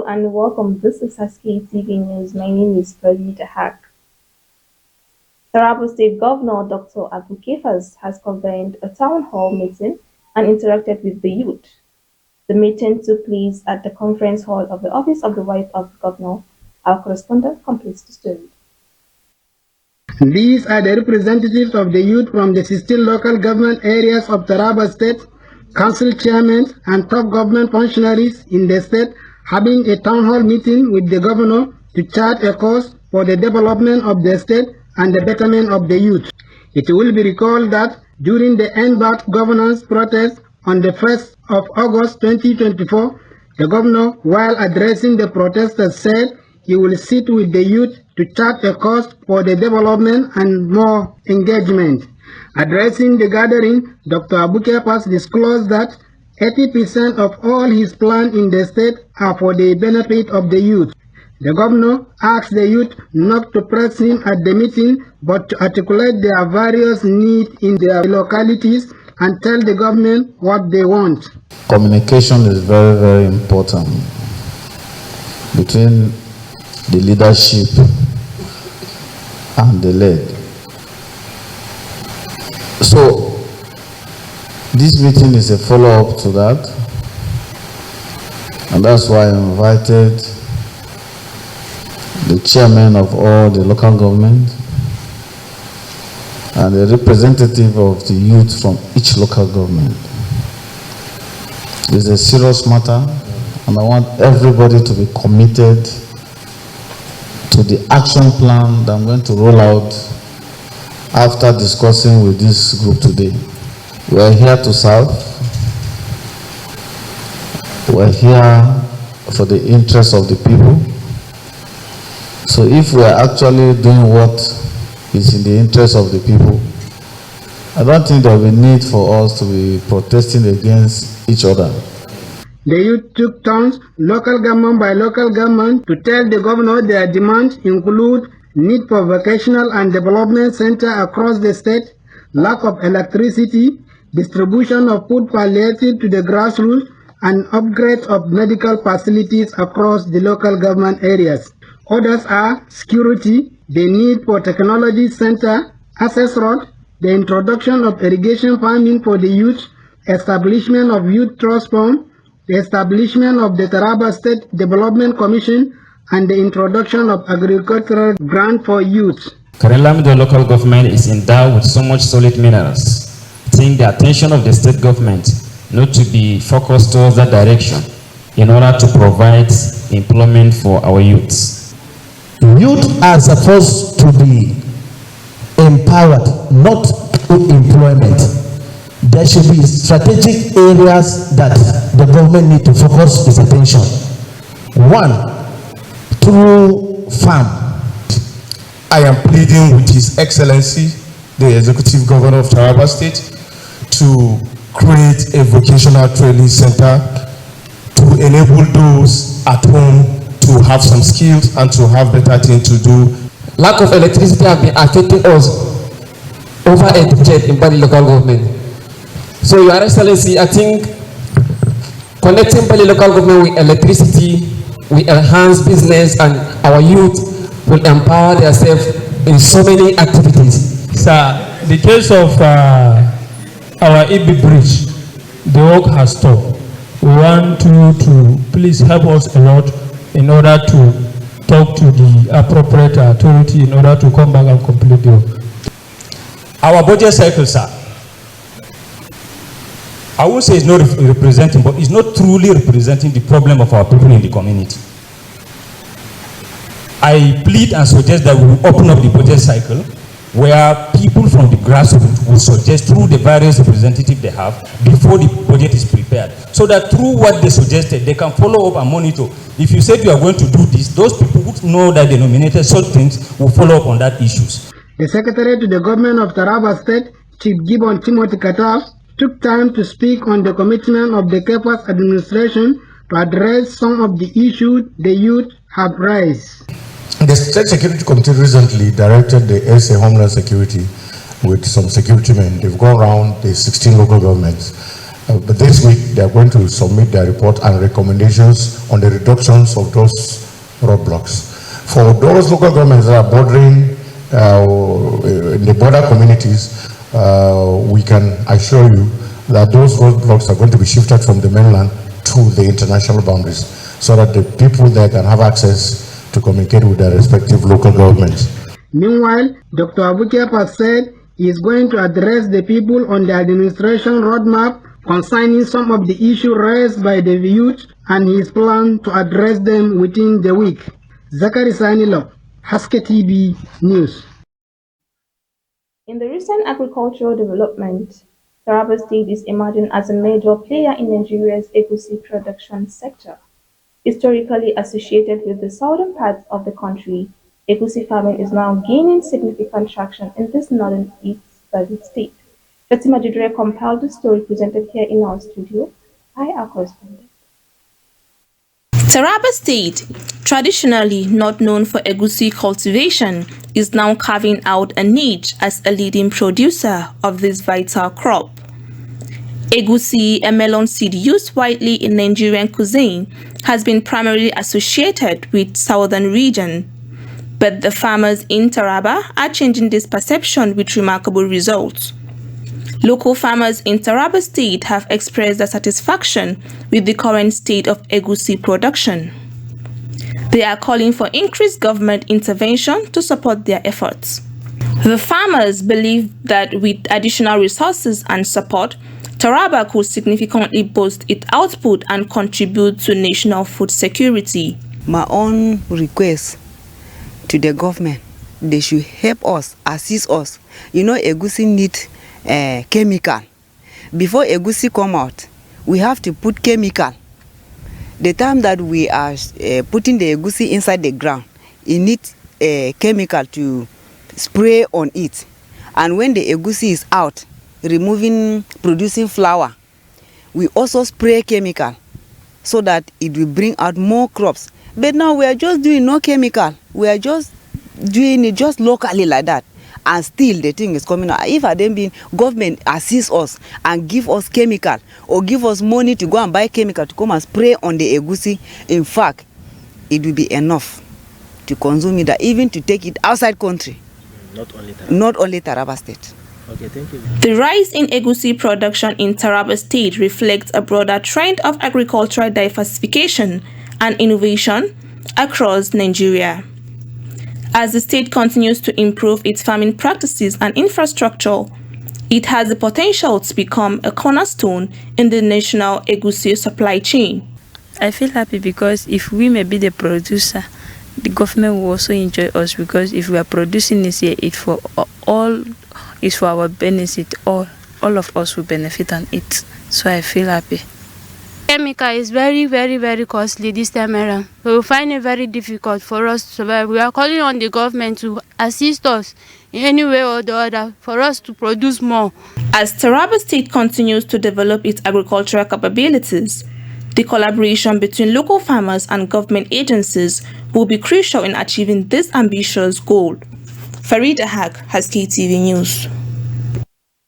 and welcome. This is Haske TV News. My name is Haske. Taraba State Governor Dr. Abu Kefas has convened a town hall meeting and interacted with the youth. The meeting took place at the conference hall of the Office of the Wife of the Governor. Our correspondent completes the story. These are the representatives of the youth from the 16 local government areas of Taraba State, council chairmen and top government functionaries in the state having a town hall meeting with the governor to chart a course for the development of the state and the betterment of the youth. It will be recalled that during the End Bad Governance protest on the 1st of August 2024, the governor, while addressing the protesters, said he will sit with the youth to chart a course for the development and more engagement. Addressing the gathering, Dr. Abu Kefas disclosed that 80% of all his plans in the state are for the benefit of the youth. The governor asked the youth not to press him at the meeting, but to articulate their various needs in their localities and tell the government what they want. Communication is very, very important between the leadership and the led. So, this meeting is a follow-up to that, and that's why I invited the chairman of all the local government and the representative of the youth from each local government. It's a serious matter, and I want everybody to be committed to the action plan that I'm going to roll out after discussing with this group today. We are here to serve. We are here for the interests of the people. So if we are actually doing what is in the interest of the people, I don't think there will be need for us to be protesting against each other. The youth took turns, local government by local government, to tell the governor their demands include need for vocational and development center across the state, lack of electricity, distribution of food palliative to the grassroots, and upgrade of medical facilities across the local government areas. Others are security, the need for technology center, access road, the introduction of irrigation farming for the youth, establishment of youth trust fund, the establishment of the Taraba State Development Commission, and the introduction of agricultural grant for youth. Currently, the local government is endowed with so much solid minerals. I think the attention of the state government not to be focused towards that direction in order to provide employment for our youths. Youth are supposed to be empowered, not through employment. There should be strategic areas that the government need to focus its attention. One, through farm. I am pleading with His Excellency, the Executive Governor of Taraba State, to create a vocational training center to enable those at home to have some skills and to have better things to do. Lack of electricity has been affecting us over a decade in Bali local government. So, Your Excellency, I think connecting Bali local government with electricity will enhance business, and our youth will empower themselves in so many activities. Sir, the case of our EB bridge, the work has stopped. We want you to please help us a lot in order to talk to the appropriate authority in order to come back and complete the work. Our budget cycle, sir, I would say it's not representing, but it's not truly representing the problem of our people in the community. I plead and suggest that we open up the budget cycle where people from the grassroots will suggest through the various representatives they have before the budget is prepared, so that through what they suggested, they can follow up and monitor. If you said you are going to do this, those people who know that they nominated such things will follow up on that issues. The Secretary to the Government of Taraba State, Chief Gibbon Timothy Kataf, took time to speak on the commitment of the Kefas administration to address some of the issues the youth have raised. The State Security Committee recently directed the SA Homeland Security with some security men. They've gone around the 16 local governments But this week, they are going to submit their report and recommendations on the reductions of those roadblocks. For those local governments that are bordering in the border communities, we can assure you that those roadblocks are going to be shifted from the mainland to the international boundaries so that the people there can have access to communicate with their respective local governments. Meanwhile, Dr. Abukepa said he is going to address the people on the administration roadmap concerning some of the issues raised by the youth and his plan to address them within the week. Zachary Sanilo, Haske TV News. In the recent agricultural development, Taraba State is emerging as a major player in Nigeria's egusi production sector. Historically associated with the southern parts of the country, egusi farming is now gaining significant traction in this northern east-David state. Fatima Jidre compiled the story presented here in our studio by our correspondent. Taraba State, traditionally not known for egusi cultivation, is now carving out a niche as a leading producer of this vital crop. Egusi, a melon seed used widely in Nigerian cuisine, has been primarily associated with southern region. But the farmers in Taraba are changing this perception with remarkable results. Local farmers in Taraba State have expressed their satisfaction with the current state of egusi production. They are calling for increased government intervention to support their efforts. The farmers believe that with additional resources and support, Taraba could significantly boost its output and contribute to national food security. My own request to the government, they should help us, assist us. You know, egusi needs chemical. Before egusi come out, we have to put chemical. The time that we are putting the egusi inside the ground, it needs chemical to spray on it. And when the egusi is out, producing flour, we also spray chemical so that it will bring out more crops. But now we are just doing no chemical. We are just doing it just locally like that. And still the thing is coming out. If had been government assist us and give us chemical or give us money to go and buy chemical to come and spray on the egusi, in fact, it will be enough to consume it, even to take it outside country. Not only Taraba State. Okay, thank you. The rise in egusi production in Taraba State reflects a broader trend of agricultural diversification and innovation across Nigeria. As the state continues to improve its farming practices and infrastructure, it has the potential to become a cornerstone in the national egusi supply chain. I feel happy because if we may be the producer, the government will also enjoy us, because if we are producing this here, it's for our benefit. All of us will benefit on it. So I feel happy. Chemical is very, very, very costly this time around. We will find it very difficult for us to survive. We are calling on the government to assist us in any way or the other for us to produce more. As Taraba State continues to develop its agricultural capabilities, the collaboration between local farmers and government agencies will be crucial in achieving this ambitious goal. Farida Haque, Haske TV News.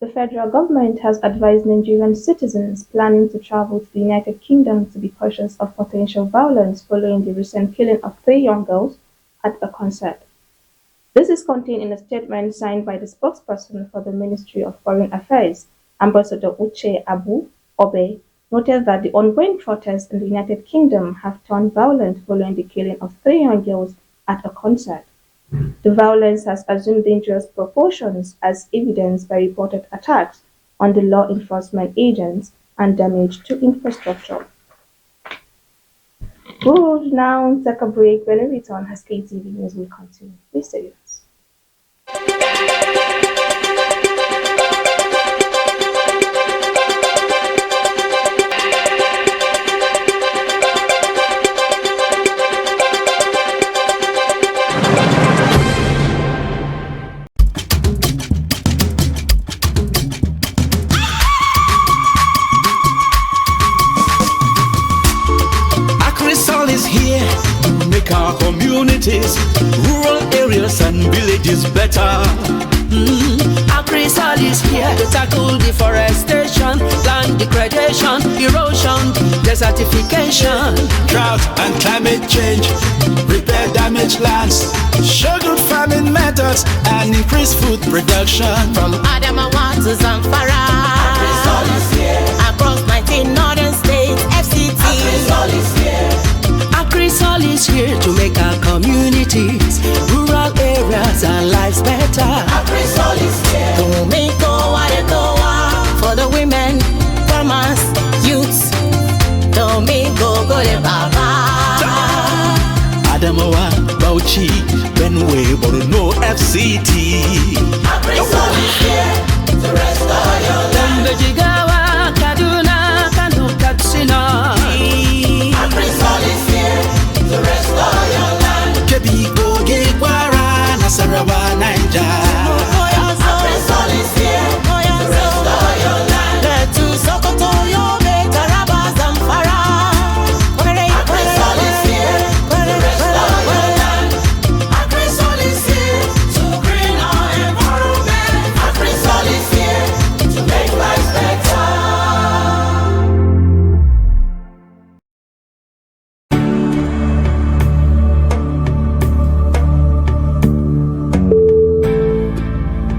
The federal government has advised Nigerian citizens planning to travel to the United Kingdom to be cautious of potential violence following the recent killing of 3 young girls at a concert. This is contained in a statement signed by the spokesperson for the Ministry of Foreign Affairs, Ambassador Uche Abu Obe, noted that the ongoing protests in the United Kingdom have turned violent following the killing of 3 young girls at a concert. The violence has assumed dangerous proportions as evidenced by reported attacks on the law enforcement agents and damage to infrastructure. We will now take a break. When we return, Haske TV News will continue. Please stay with us. Our communities, rural areas and villages better. Agrisol is here to tackle deforestation, land degradation, erosion, desertification, drought and climate change, repair damaged lands, show good farming methods, and increase food production. From Adamawa to Zamfara, Agrisol is here. Across 19 northern states, FCT, Agrisol is here. Agrisol is here to make our communities, rural areas and lives better. Agrisol is here to make for the women, farmers, youths. Domingo Gole Baba. Adamawa, Bauchi, Benue, Borno, FCT. Agrisol is here to restore your land. Jigawa, Kaduna, Kano, Katsina. Agrisol is here to restore your land. Kebi, Kogi, Kwara, Nasarawa, Niger. Agrisol is here to restore your land. Let to Sokoto, Yobe, Taraba, Zamfara. Agrisol is here to restore your land. Agrisol is here to green our environment. Agrisol is here to make life better.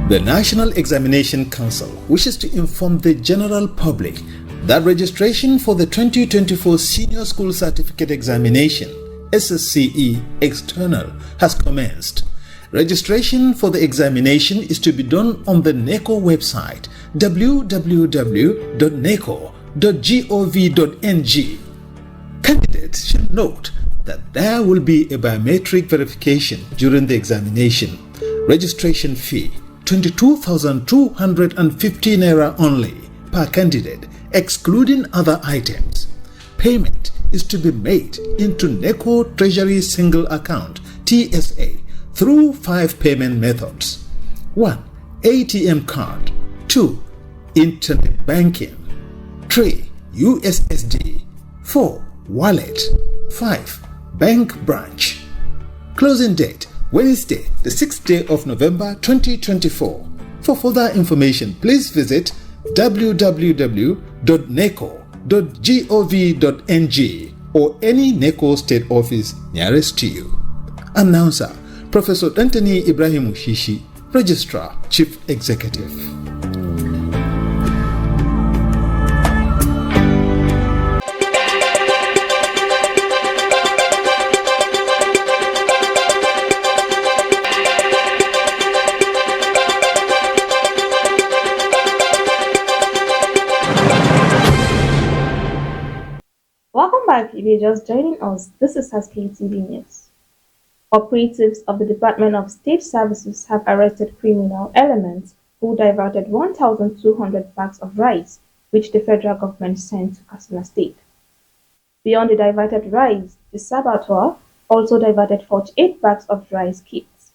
The National Examination Council wishes to inform the general public that registration for the 2024 Senior School Certificate Examination SSCE External has commenced. Registration for the examination is to be done on the NECO website www.neco.gov.ng. Candidates should note that there will be a biometric verification during the examination. Registration fee 22,250 naira only per candidate, excluding other items. Payment is to be made into NECO Treasury Single Account TSA through 5 payment methods. 1. ATM card. 2. Internet banking. 3. USSD. 4. Wallet. 5. Bank branch. Closing date Wednesday, the 6th day of November 2024. For further information, please visit www.neco.gov.ng or any NECO state office nearest to you. Announcer, Professor Anthony Ibrahim Ushishi, Registrar, Chief Executive. Welcome back if you're just joining us. This is Haske TV News. Operatives of the Department of State Services have arrested criminal elements who diverted 1,200 bags of rice which the federal government sent to Katsina State. Beyond the diverted rice, the saboteur also diverted 48 bags of rice kits.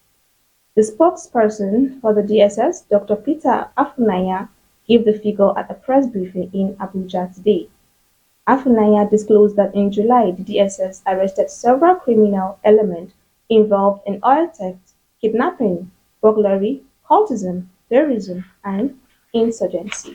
The spokesperson for the DSS, Dr. Peter Afunanya, gave the figure at a press briefing in Abuja today. Afunanya disclosed that in July, the DSS arrested several criminal elements involved in oil theft, kidnapping, burglary, cultism, terrorism, and insurgency.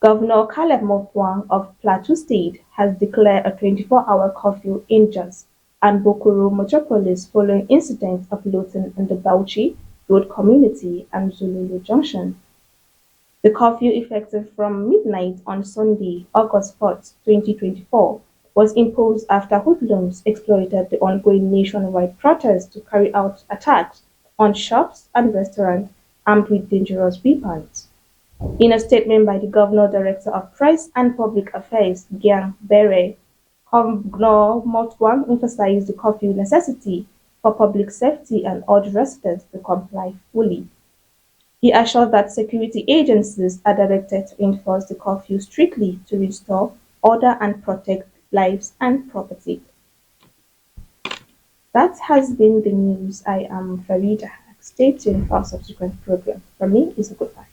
Governor Caleb Mutfwang of Plateau State has declared a 24-hour curfew in Jos and Bokoro metropolis following incidents of looting in the Bauchi Road community and Zululu Junction. The curfew, effective from midnight on Sunday, August 4, 2024, was imposed after hoodlums exploited the ongoing nationwide protest to carry out attacks on shops and restaurants armed with dangerous weapons. In a statement by the Governor Director of Press and Public Affairs, Gyang Bere, Governor Motwang emphasized the curfew necessity for public safety and urged residents to comply fully. He assured that security agencies are directed to enforce the curfew strictly to restore order and protect lives and property. That has been the news. I am Farida. Stay tuned for our subsequent program. For me, it's a goodbye.